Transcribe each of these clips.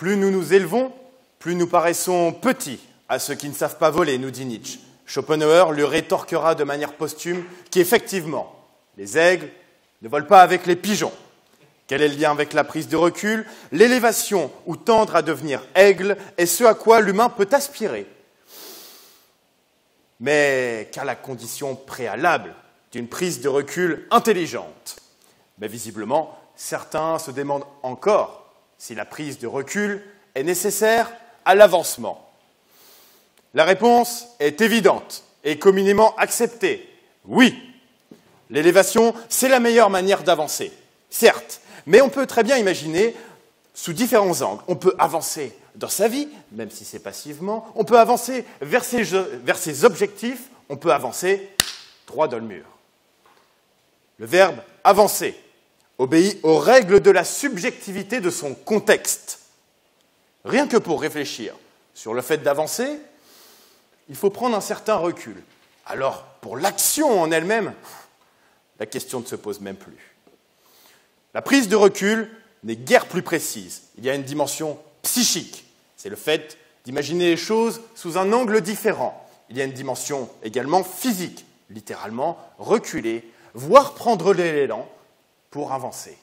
Plus nous nous élevons, plus nous paraissons petits à ceux qui ne savent pas voler, nous dit Nietzsche. Schopenhauer lui rétorquera de manière posthume qu'effectivement, les aigles ne volent pas avec les pigeons. Quel est le lien avec la prise de recul? L'élévation ou tendre à devenir aigle est ce à quoi l'humain peut aspirer. Mais qu'à la condition préalable d'une prise de recul intelligente. Mais visiblement, certains se demandent encore si la prise de recul est nécessaire à l'avancement. La réponse est évidente et communément acceptée. Oui, l'élévation, c'est la meilleure manière d'avancer, certes, mais on peut très bien imaginer sous différents angles. On peut avancer dans sa vie, même si c'est passivement, on peut avancer vers ses objectifs, on peut avancer droit dans le mur. Le verbe « avancer » obéit aux règles de la subjectivité de son contexte. Rien que pour réfléchir sur le fait d'avancer, il faut prendre un certain recul. Alors, pour l'action en elle-même, la question ne se pose même plus. La prise de recul n'est guère plus précise. Il y a une dimension psychique. C'est le fait d'imaginer les choses sous un angle différent. Il y a une dimension également physique, littéralement reculer, voire prendre l'élan pour avancer.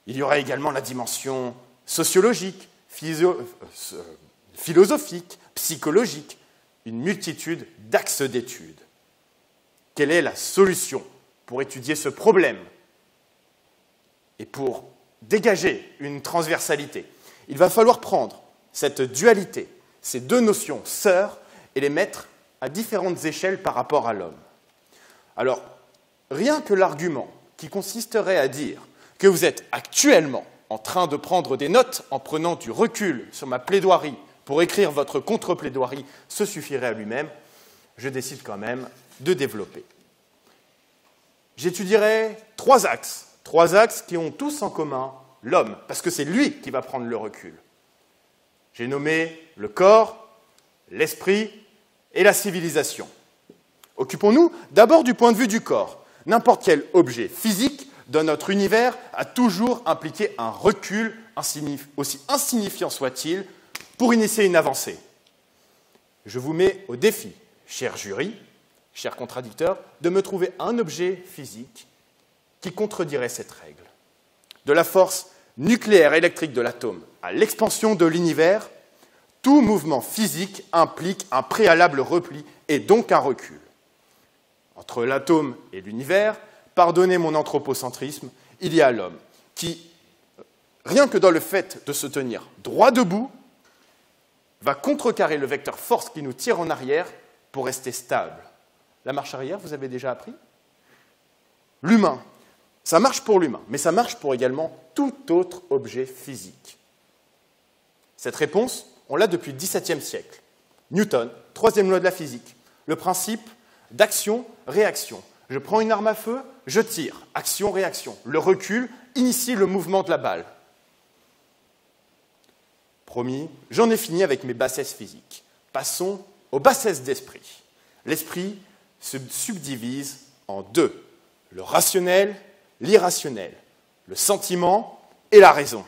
Il y aura également la dimension sociologique, philosophique, psychologique, une multitude d'axes d'études. Quelle est la solution pour étudier ce problème et pour dégager une transversalité? Il va falloir prendre cette dualité, ces deux notions sœurs, et les mettre à différentes échelles par rapport à l'homme. Alors, rien que l'argument qui consisterait à dire que vous êtes actuellement en train de prendre des notes en prenant du recul sur ma plaidoirie pour écrire votre contre-plaidoirie, ce suffirait à lui-même. Je décide quand même de développer. J'étudierai trois axes qui ont tous en commun l'homme, parce que c'est lui qui va prendre le recul. J'ai nommé le corps, l'esprit et la civilisation. Occupons-nous d'abord du point de vue du corps. N'importe quel objet physique dans notre univers a toujours impliqué un recul, aussi insignifiant soit-il, pour initier une avancée. Je vous mets au défi, cher jury, cher contradicteur, de me trouver un objet physique qui contredirait cette règle. De la force nucléaire électrique de l'atome à l'expansion de l'univers, tout mouvement physique implique un préalable repli et donc un recul. Entre l'atome et l'univers, pardonnez mon anthropocentrisme, il y a l'homme qui, rien que dans le fait de se tenir droit debout, va contrecarrer le vecteur force qui nous tire en arrière pour rester stable. La marche arrière, vous avez déjà appris? L'humain, ça marche pour l'humain, mais ça marche pour également tout autre objet physique. Cette réponse, on l'a depuis le XVIIe siècle. Newton, troisième loi de la physique, le principe d'action-réaction. Je prends une arme à feu, je tire, action-réaction. Le recul initie le mouvement de la balle. Promis, j'en ai fini avec mes bassesses physiques. Passons aux bassesses d'esprit. L'esprit se subdivise en deux, le rationnel, l'irrationnel, le sentiment et la raison.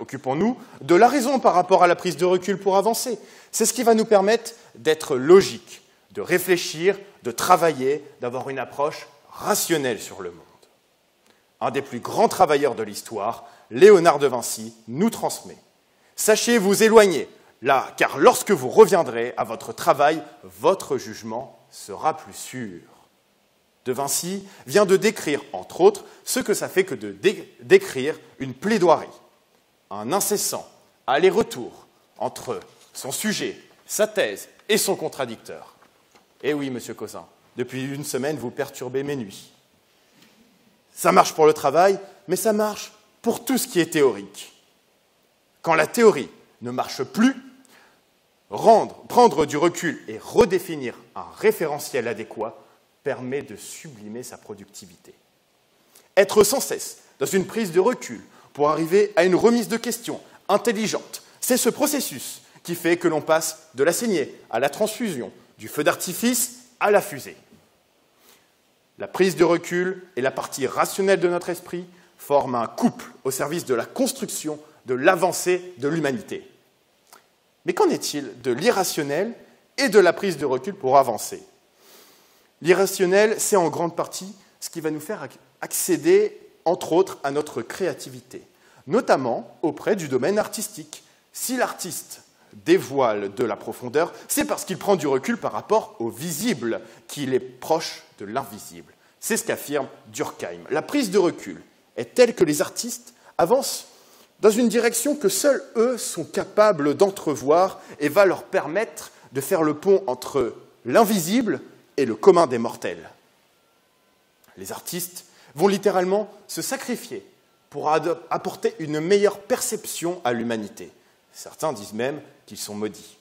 Occupons-nous de la raison par rapport à la prise de recul pour avancer. C'est ce qui va nous permettre d'être logiques, de réfléchir, de travailler, d'avoir une approche rationnelle sur le monde. Un des plus grands travailleurs de l'histoire, Léonard de Vinci, nous transmet. Sachez vous éloigner, là, car lorsque vous reviendrez à votre travail, votre jugement sera plus sûr. De Vinci vient de décrire, entre autres, ce que ça fait que de décrire une plaidoirie. Un incessant aller-retour entre son sujet, sa thèse et son contradicteur. Eh oui, monsieur Cousin, depuis une semaine, vous perturbez mes nuits. Ça marche pour le travail, mais ça marche pour tout ce qui est théorique. Quand la théorie ne marche plus, prendre du recul et redéfinir un référentiel adéquat permet de sublimer sa productivité. Être sans cesse dans une prise de recul pour arriver à une remise de questions intelligente, c'est ce processus qui fait que l'on passe de la saignée à la transfusion, du feu d'artifice à la fusée. La prise de recul et la partie rationnelle de notre esprit forment un couple au service de la construction de l'avancée de l'humanité. Mais qu'en est-il de l'irrationnel et de la prise de recul pour avancer? L'irrationnel, c'est en grande partie ce qui va nous faire accéder, entre autres, à notre créativité, notamment auprès du domaine artistique. Si l'artiste dévoile de la profondeur, c'est parce qu'il prend du recul par rapport au visible, qu'il est proche de l'invisible. C'est ce qu'affirme Durkheim. La prise de recul est telle que les artistes avancent dans une direction que seuls eux sont capables d'entrevoir et va leur permettre de faire le pont entre l'invisible et le commun des mortels. Les artistes vont littéralement se sacrifier pour apporter une meilleure perception à l'humanité. Certains disent même qu'ils sont maudits.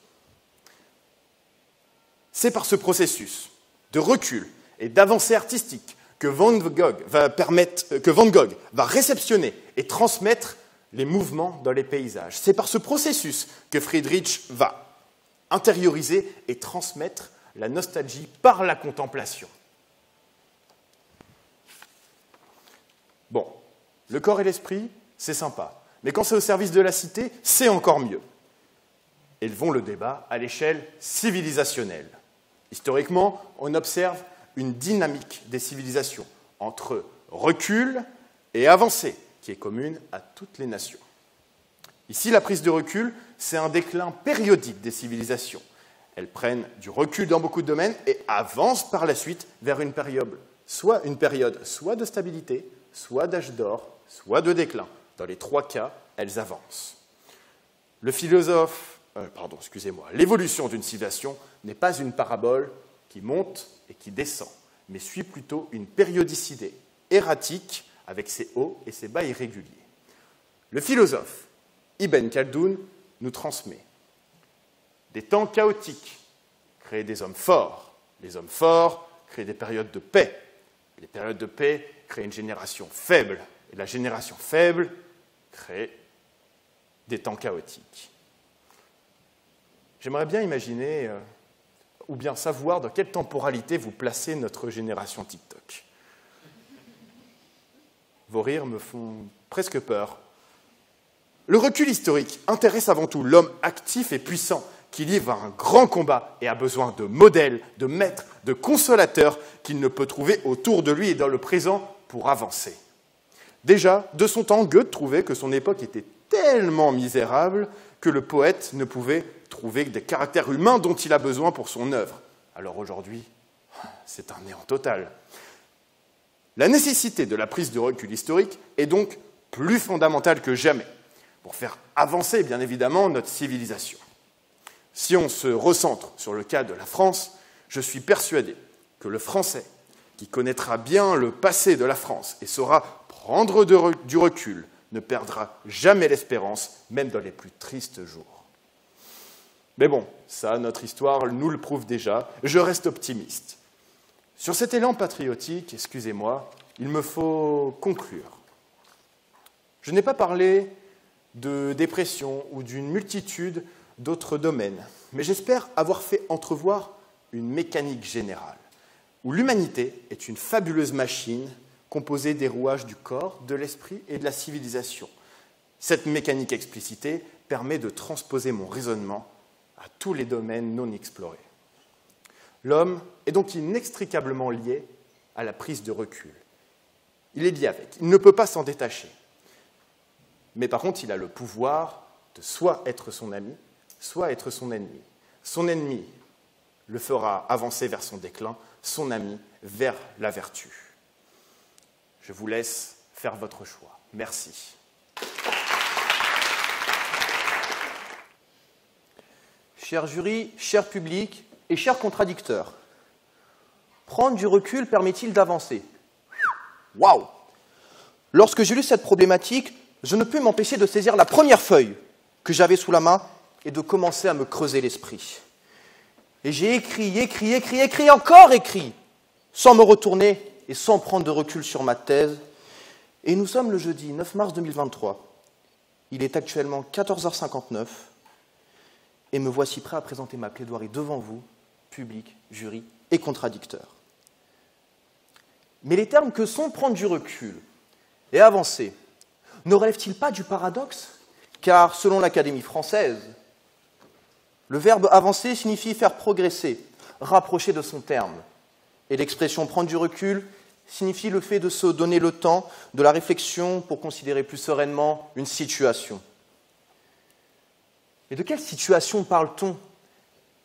C'est par ce processus de recul et d'avancée artistique que Van Gogh va réceptionner et transmettre les mouvements dans les paysages. C'est par ce processus que Friedrich va intérioriser et transmettre la nostalgie par la contemplation. Bon, le corps et l'esprit, c'est sympa, mais quand c'est au service de la cité, c'est encore mieux. Élevons le débat à l'échelle civilisationnelle. Historiquement, on observe une dynamique des civilisations entre recul et avancée, qui est commune à toutes les nations. Ici, la prise de recul, c'est un déclin périodique des civilisations. Elles prennent du recul dans beaucoup de domaines et avancent par la suite vers une période soit de stabilité, soit d'âge d'or, soit de déclin. Dans les trois cas, elles avancent. L'évolution d'une civilisation n'est pas une parabole qui monte et qui descend, mais suit plutôt une périodicité erratique avec ses hauts et ses bas irréguliers. Le philosophe Ibn Khaldoun nous transmet des temps chaotiques créent des hommes forts. Les hommes forts créent des périodes de paix. Les périodes de paix créent une génération faible. Et la génération faible crée des temps chaotiques. J'aimerais bien imaginer, ou bien savoir dans quelle temporalité vous placez notre génération TikTok. Vos rires me font presque peur. Le recul historique intéresse avant tout l'homme actif et puissant qui livre un grand combat et a besoin de modèles, de maîtres, de consolateurs qu'il ne peut trouver autour de lui et dans le présent pour avancer. Déjà, de son temps, Goethe trouvait que son époque était tellement misérable que le poète ne pouvait trouver des caractères humains dont il a besoin pour son œuvre. Alors aujourd'hui, c'est un néant total. La nécessité de la prise de recul historique est donc plus fondamentale que jamais pour faire avancer, bien évidemment, notre civilisation. Si on se recentre sur le cas de la France, je suis persuadé que le Français, qui connaîtra bien le passé de la France et saura prendre du recul, ne perdra jamais l'espérance, même dans les plus tristes jours. Mais bon, ça, notre histoire nous le prouve déjà, je reste optimiste. Sur cet élan patriotique, excusez-moi, il me faut conclure. Je n'ai pas parlé de dépression ou d'une multitude d'autres domaines, mais j'espère avoir fait entrevoir une mécanique générale, où l'humanité est une fabuleuse machine composée des rouages du corps, de l'esprit et de la civilisation. Cette mécanique explicitée permet de transposer mon raisonnement à tous les domaines non explorés. L'homme est donc inextricablement lié à la prise de recul. Il est lié avec, il ne peut pas s'en détacher. Mais par contre, il a le pouvoir de soit être son ami, soit être son ennemi. Son ennemi le fera avancer vers son déclin, son ami vers la vertu. Je vous laisse faire votre choix. Merci. Cher jury, cher public et chers contradicteurs, prendre du recul permet-il d'avancer? Waouh! Lorsque j'ai lu cette problématique, je ne pus m'empêcher de saisir la première feuille que j'avais sous la main et de commencer à me creuser l'esprit. Et j'ai écrit, encore écrit, sans me retourner et sans prendre de recul sur ma thèse. Et nous sommes le jeudi 9 mars 2023. Il est actuellement 14h59 et me voici prêt à présenter ma plaidoirie devant vous, public, jury et contradicteurs. Mais les termes que sont prendre du recul et avancer ne relèvent-ils pas du paradoxe car selon l'Académie française, le verbe avancer signifie faire progresser, rapprocher de son terme. Et l'expression prendre du recul signifie le fait de se donner le temps de la réflexion pour considérer plus sereinement une situation. Et de quelle situation parle-t-on?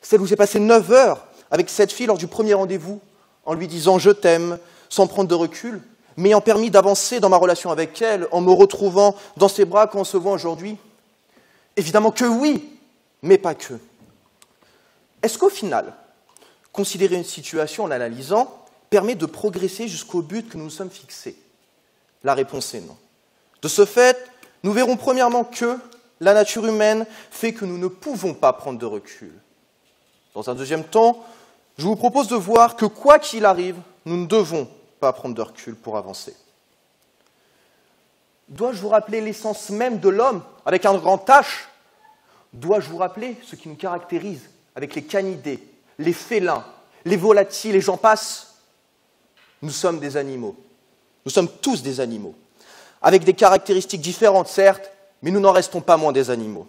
Celle où j'ai passé 9 heures avec cette fille lors du premier rendez-vous, en lui disant « je t'aime », sans prendre de recul, m'ayant permis d'avancer dans ma relation avec elle, en me retrouvant dans ses bras quand on se voit aujourd'hui? Évidemment que oui, mais pas que. Est-ce qu'au final, considérer une situation en l'analysant permet de progresser jusqu'au but que nous nous sommes fixés? La réponse est non. De ce fait, nous verrons premièrement que la nature humaine fait que nous ne pouvons pas prendre de recul. Dans un deuxième temps, je vous propose de voir que quoi qu'il arrive, nous ne devons pas prendre de recul pour avancer. Dois-je vous rappeler l'essence même de l'homme avec un grand H? Dois-je vous rappeler ce qui nous caractérise avec les canidés, les félins, les volatiles et j'en passe? Nous sommes des animaux. Nous sommes tous des animaux, avec des caractéristiques différentes, certes, mais nous n'en restons pas moins des animaux.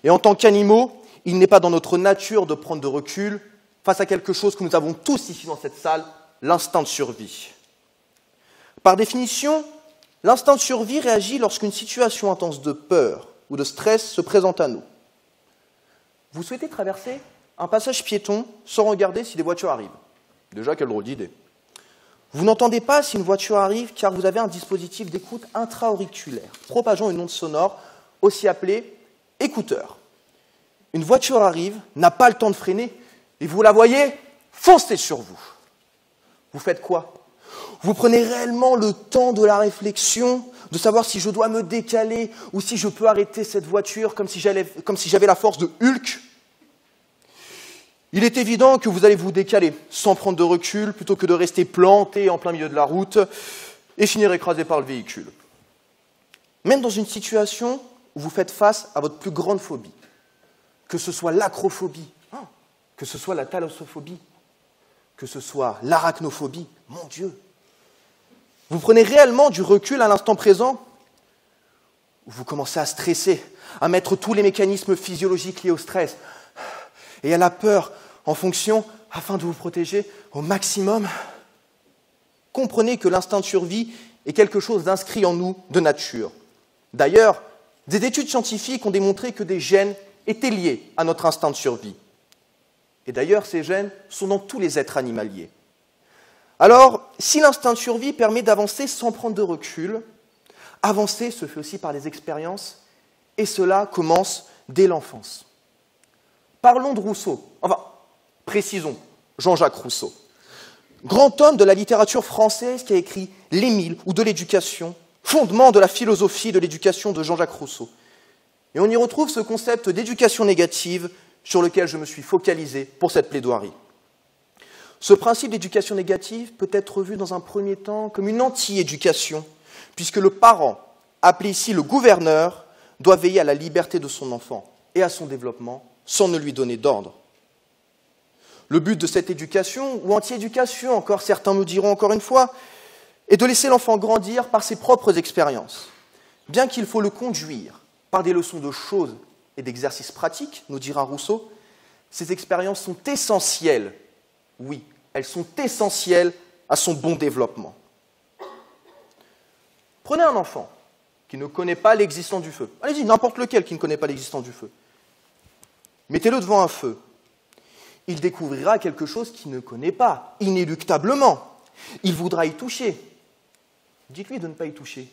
Et en tant qu'animaux, il n'est pas dans notre nature de prendre de recul face à quelque chose que nous avons tous ici dans cette salle, l'instinct de survie. Par définition, l'instinct de survie réagit lorsqu'une situation intense de peur ou de stress se présente à nous. Vous souhaitez traverser un passage piéton sans regarder si des voitures arrivent. Déjà, quelle drôle d'idée. Vous n'entendez pas si une voiture arrive car vous avez un dispositif d'écoute intra-auriculaire, propageant une onde sonore, aussi appelée écouteur. Une voiture arrive, n'a pas le temps de freiner, et vous la voyez foncer sur vous. Vous faites quoi? Vous prenez réellement le temps de la réflexion, de savoir si je dois me décaler ou si je peux arrêter cette voiture comme si j'avais la force de Hulk? Il est évident que vous allez vous décaler sans prendre de recul plutôt que de rester planté en plein milieu de la route et finir écrasé par le véhicule. Même dans une situation où vous faites face à votre plus grande phobie, que ce soit l'acrophobie, que ce soit la thalassophobie, que ce soit l'arachnophobie, mon Dieu, vous prenez réellement du recul à l'instant présent, où vous commencez à stresser, à mettre tous les mécanismes physiologiques liés au stress et à la peur en fonction afin de vous protéger au maximum. Comprenez que l'instinct de survie est quelque chose d'inscrit en nous de nature. D'ailleurs, des études scientifiques ont démontré que des gènes étaient liés à notre instinct de survie. Et d'ailleurs, ces gènes sont dans tous les êtres animaliers. Alors, si l'instinct de survie permet d'avancer sans prendre de recul, avancer se fait aussi par des expériences, et cela commence dès l'enfance. Parlons de Rousseau, enfin, précisons, Jean-Jacques Rousseau. Grand homme de la littérature française qui a écrit l'Émile ou de l'éducation, fondement de la philosophie de l'éducation de Jean-Jacques Rousseau. Et on y retrouve ce concept d'éducation négative sur lequel je me suis focalisé pour cette plaidoirie. Ce principe d'éducation négative peut être vu dans un premier temps comme une anti-éducation, puisque le parent, appelé ici le gouverneur, doit veiller à la liberté de son enfant et à son développement sans ne lui donner d'ordre. Le but de cette éducation, ou anti-éducation, encore certains me diront encore une fois, est de laisser l'enfant grandir par ses propres expériences. Bien qu'il faut le conduire par des leçons de choses et d'exercices pratiques, nous dira Rousseau, ces expériences sont essentielles. Oui, elles sont essentielles à son bon développement. Prenez un enfant qui ne connaît pas l'existence du feu. Allez-y, n'importe lequel qui ne connaît pas l'existence du feu. Mettez-le devant un feu. Il découvrira quelque chose qu'il ne connaît pas, inéluctablement. Il voudra y toucher. Dites-lui de ne pas y toucher.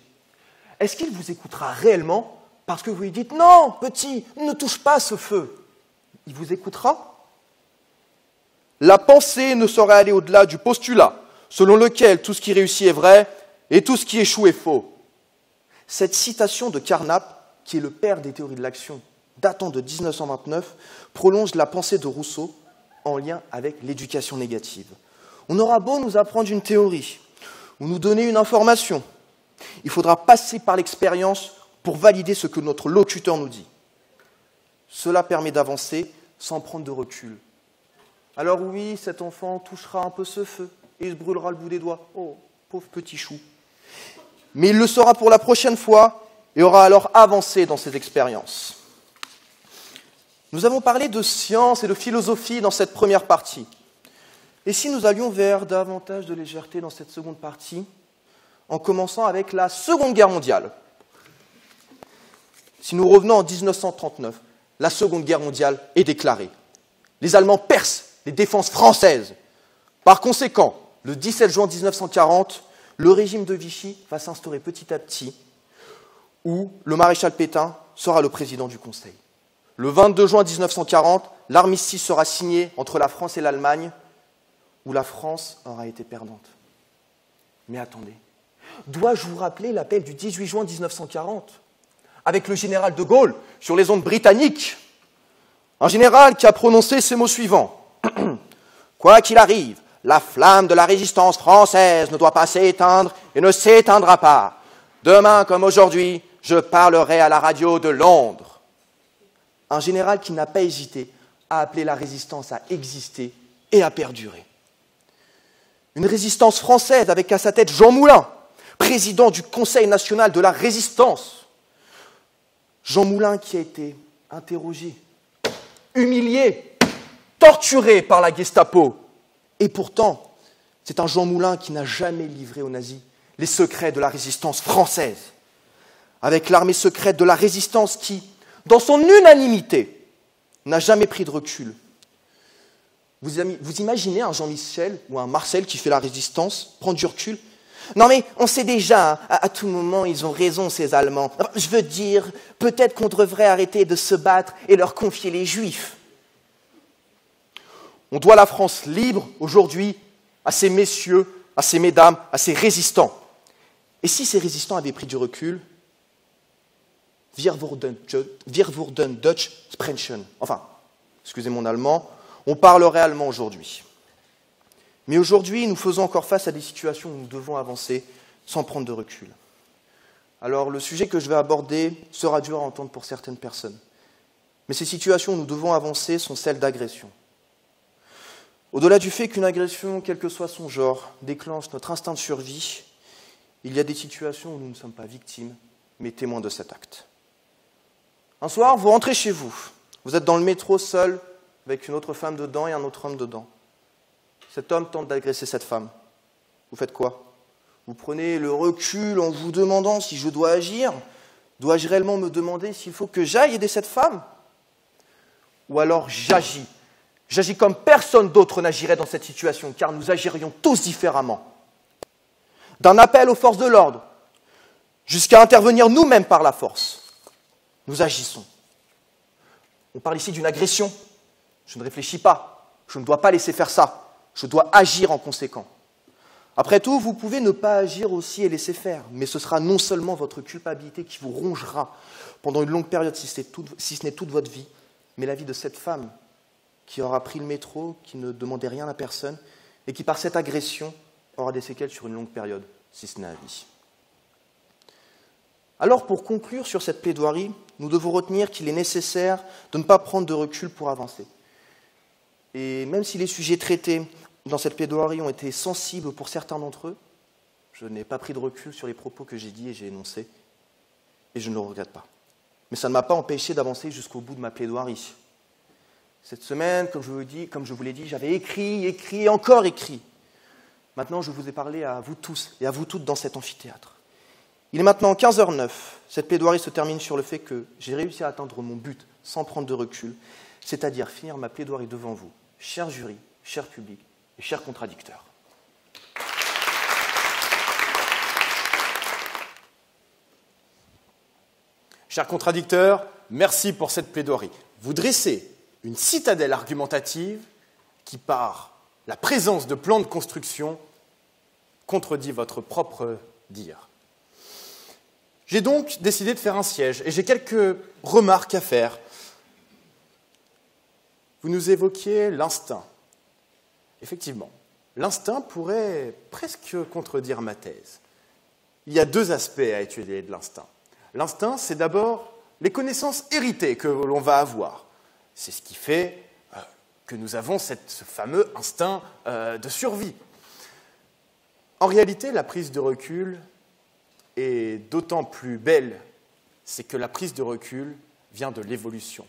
Est-ce qu'il vous écoutera réellement parce que vous lui dites « Non, petit, ne touche pas ce feu ». Il vous écoutera? La pensée ne saurait aller au-delà du postulat, selon lequel tout ce qui réussit est vrai et tout ce qui échoue est faux. Cette citation de Carnap, qui est le père des théories de l'action, datant de 1929, prolonge la pensée de Rousseau en lien avec l'éducation négative. On aura beau nous apprendre une théorie ou nous donner une information, il faudra passer par l'expérience pour valider ce que notre locuteur nous dit. Cela permet d'avancer sans prendre de recul. Alors oui, cet enfant touchera un peu ce feu et il se brûlera le bout des doigts. Oh, pauvre petit chou. Mais il le saura pour la prochaine fois et aura alors avancé dans ses expériences. Nous avons parlé de science et de philosophie dans cette première partie. Et si nous allions vers davantage de légèreté dans cette seconde partie, en commençant avec la Seconde Guerre mondiale. Si nous revenons en 1939, la Seconde Guerre mondiale est déclarée. Les Allemands percent les défenses françaises. Par conséquent, le 17 juin 1940, le régime de Vichy va s'instaurer petit à petit, où le maréchal Pétain sera le président du Conseil. Le 22 juin 1940, l'armistice sera signé entre la France et l'Allemagne, où la France aura été perdante. Mais attendez, dois-je vous rappeler l'appel du 18 juin 1940 avec le général de Gaulle sur les ondes britanniques? Un général qui a prononcé ces mots suivants. « Quoi qu'il arrive, la flamme de la résistance française ne doit pas s'éteindre et ne s'éteindra pas. Demain comme aujourd'hui, je parlerai à la radio de Londres. » Un général qui n'a pas hésité à appeler la résistance à exister et à perdurer. Une résistance française avec à sa tête Jean Moulin, président du Conseil national de la résistance. Jean Moulin qui a été interrogé, humilié, torturé par la Gestapo. Et pourtant, c'est un Jean Moulin qui n'a jamais livré aux nazis les secrets de la résistance française. Avec l'armée secrète de la résistance qui, dans son unanimité, n'a jamais pris de recul. Vous imaginez un Jean-Michel ou un Marcel qui fait la résistance, prendre du recul? Non mais on sait déjà, à tout moment, ils ont raison ces Allemands. Je veux dire, peut-être qu'on devrait arrêter de se battre et leur confier les Juifs. On doit la France libre, aujourd'hui, à ces messieurs, à ces mesdames, à ces résistants. Et si ces résistants avaient pris du recul, Wir würden Deutsch sprechen. Enfin, excusez mon allemand, on parlerait allemand aujourd'hui. Mais aujourd'hui, nous faisons encore face à des situations où nous devons avancer sans prendre de recul. Alors, le sujet que je vais aborder sera dur à entendre pour certaines personnes. Mais ces situations où nous devons avancer sont celles d'agression. Au-delà du fait qu'une agression, quel que soit son genre, déclenche notre instinct de survie, il y a des situations où nous ne sommes pas victimes, mais témoins de cet acte. Un soir, vous rentrez chez vous. Vous êtes dans le métro seul, avec une autre femme dedans et un autre homme dedans. Cet homme tente d'agresser cette femme. Vous faites quoi? Vous prenez le recul en vous demandant si je dois agir? Dois-je réellement me demander s'il faut que j'aille aider cette femme? Ou alors j'agis. J'agis comme personne d'autre n'agirait dans cette situation, car nous agirions tous différemment. D'un appel aux forces de l'ordre, jusqu'à intervenir nous-mêmes par la force. Nous agissons. On parle ici d'une agression. Je ne réfléchis pas. Je ne dois pas laisser faire ça. Je dois agir en conséquent. Après tout, vous pouvez ne pas agir aussi et laisser faire, mais ce sera non seulement votre culpabilité qui vous rongera pendant une longue période, si ce n'est toute votre vie, mais la vie de cette femme qui aura pris le métro, qui ne demandait rien à personne, et qui par cette agression aura des séquelles sur une longue période, si ce n'est à vie. Alors, pour conclure sur cette plaidoirie, nous devons retenir qu'il est nécessaire de ne pas prendre de recul pour avancer. Et même si les sujets traités dans cette plaidoirie ont été sensibles pour certains d'entre eux, je n'ai pas pris de recul sur les propos que j'ai dits et j'ai énoncés, et je ne le regrette pas. Mais ça ne m'a pas empêché d'avancer jusqu'au bout de ma plaidoirie. Cette semaine, comme je vous l'ai dit, j'avais écrit et encore écrit. Maintenant, je vous ai parlé à vous tous et à vous toutes dans cet amphithéâtre. Il est maintenant 15h09. Cette plaidoirie se termine sur le fait que j'ai réussi à atteindre mon but sans prendre de recul, c'est-à-dire finir ma plaidoirie devant vous, cher jury, cher public et chers contradicteurs. Chers contradicteurs, merci pour cette plaidoirie. Vous dressez une citadelle argumentative qui, par la présence de plans de construction, contredit votre propre dire. J'ai donc décidé de faire un siège et j'ai quelques remarques à faire. Vous nous évoquiez l'instinct. Effectivement, l'instinct pourrait presque contredire ma thèse. Il y a deux aspects à étudier de l'instinct. L'instinct, c'est d'abord les connaissances héritées que l'on va avoir. C'est ce qui fait que nous avons ce fameux instinct de survie. En réalité, la prise de recul est d'autant plus belle c'est que la prise de recul vient de l'évolution.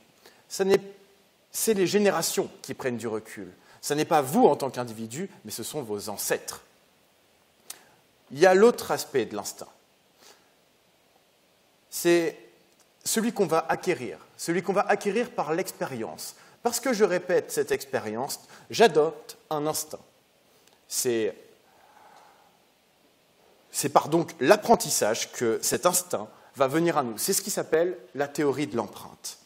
C'est les générations qui prennent du recul. Ce n'est pas vous en tant qu'individu, mais ce sont vos ancêtres. Il y a l'autre aspect de l'instinct. C'est celui qu'on va acquérir par l'expérience. Parce que je répète cette expérience, j'adopte un instinct. C'est par donc l'apprentissage que cet instinct va venir à nous. C'est ce qui s'appelle la théorie de l'empreinte.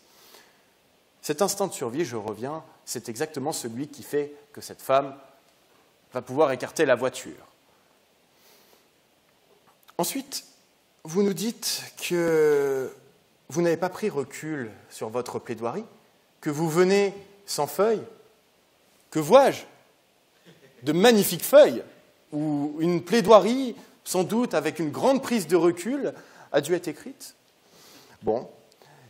Cet instinct de survie, je reviens, c'est exactement celui qui fait que cette femme va pouvoir écarter la voiture. Ensuite, vous nous dites que vous n'avez pas pris recul sur votre plaidoirie, que vous venez sans feuilles. Que vois-je? De magnifiques feuilles, où une plaidoirie, sans doute avec une grande prise de recul, a dû être écrite. Bon,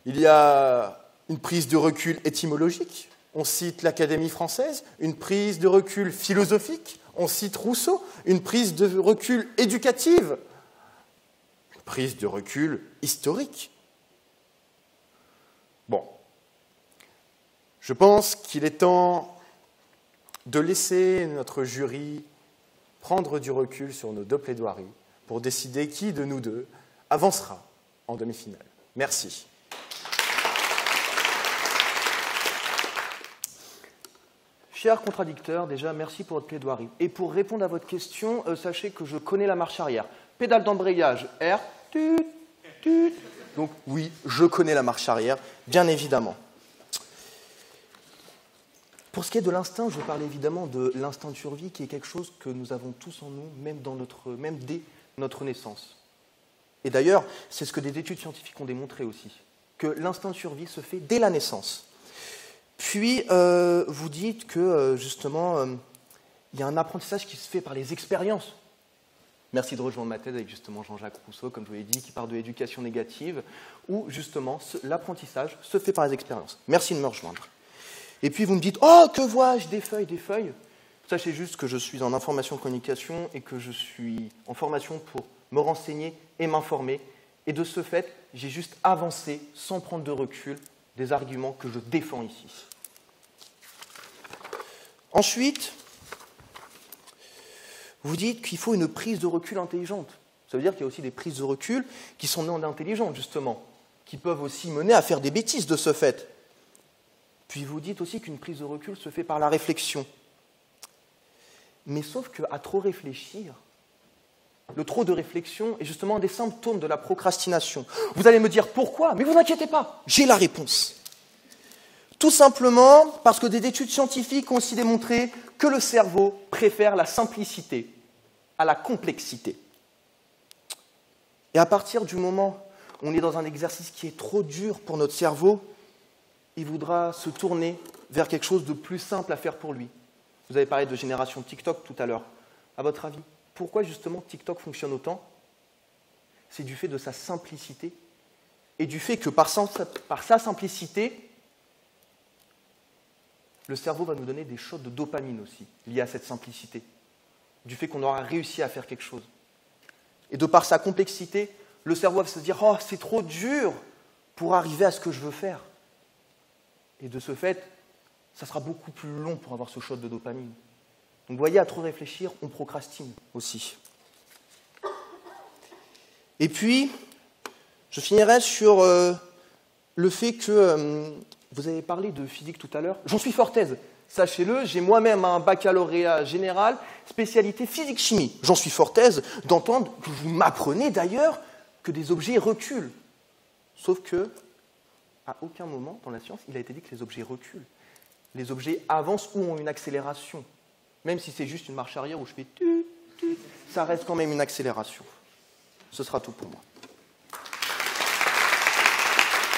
il y a une prise de recul étymologique, on cite l'Académie française, une prise de recul philosophique, on cite Rousseau, une prise de recul éducative, une prise de recul historique. Bon, je pense qu'il est temps de laisser notre jury prendre du recul sur nos deux plaidoiries pour décider qui de nous deux avancera en demi-finale. Merci. Chers contradicteurs, déjà, merci pour votre plaidoirie. Et pour répondre à votre question, sachez que je connais la marche arrière. Pédale d'embrayage, R, tut, tut. Donc oui, je connais la marche arrière, bien évidemment. Pour ce qui est de l'instinct, je parle évidemment de l'instinct de survie, qui est quelque chose que nous avons tous en nous, même dès notre naissance. Et d'ailleurs, c'est ce que des études scientifiques ont démontré aussi, que l'instinct de survie se fait dès la naissance. Puis, vous dites que, justement, il y a un apprentissage qui se fait par les expériences. Merci de rejoindre ma thèse avec, justement, Jean-Jacques Rousseau, comme je vous l'ai dit, qui parle de l'éducation négative, où, justement, l'apprentissage se fait par les expériences. Merci de me rejoindre. Et puis, vous me dites « Oh, que vois-je? Des feuilles, des feuilles !» Sachez juste que je suis en information communication et que je suis en formation pour me renseigner et m'informer. Et de ce fait, j'ai juste avancé, sans prendre de recul, des arguments que je défends ici. Ensuite, vous dites qu'il faut une prise de recul intelligente. Ça veut dire qu'il y a aussi des prises de recul qui sont non intelligentes, justement, qui peuvent aussi mener à faire des bêtises de ce fait. Puis vous dites aussi qu'une prise de recul se fait par la réflexion. Mais sauf qu'à trop réfléchir, le trop de réflexion est justement un des symptômes de la procrastination. Vous allez me dire pourquoi? Mais vous inquiétez pas, j'ai la réponse. Tout simplement parce que des études scientifiques ont aussi démontré que le cerveau préfère la simplicité à la complexité. Et à partir du moment où on est dans un exercice qui est trop dur pour notre cerveau, il voudra se tourner vers quelque chose de plus simple à faire pour lui. Vous avez parlé de génération TikTok tout à l'heure. À votre avis, pourquoi justement TikTok fonctionne autant? C'est du fait de sa simplicité et du fait que par sa simplicité, le cerveau va nous donner des shots de dopamine aussi, liés à cette simplicité, du fait qu'on aura réussi à faire quelque chose. Et de par sa complexité, le cerveau va se dire « Oh, c'est trop dur pour arriver à ce que je veux faire ». Et de ce fait, ça sera beaucoup plus long pour avoir ce shot de dopamine. Donc vous voyez, à trop réfléchir, on procrastine aussi. Et puis, je finirai sur le fait que vous avez parlé de physique tout à l'heure. J'en suis fort aise, sachez-le, j'ai moi-même un baccalauréat général, spécialité physique-chimie. J'en suis fort aise d'entendre que vous m'apprenez d'ailleurs que des objets reculent. Sauf que, à aucun moment dans la science, il a été dit que les objets reculent. Les objets avancent ou ont une accélération. Même si c'est juste une marche arrière où je fais tu, ça reste quand même une accélération. Ce sera tout pour moi.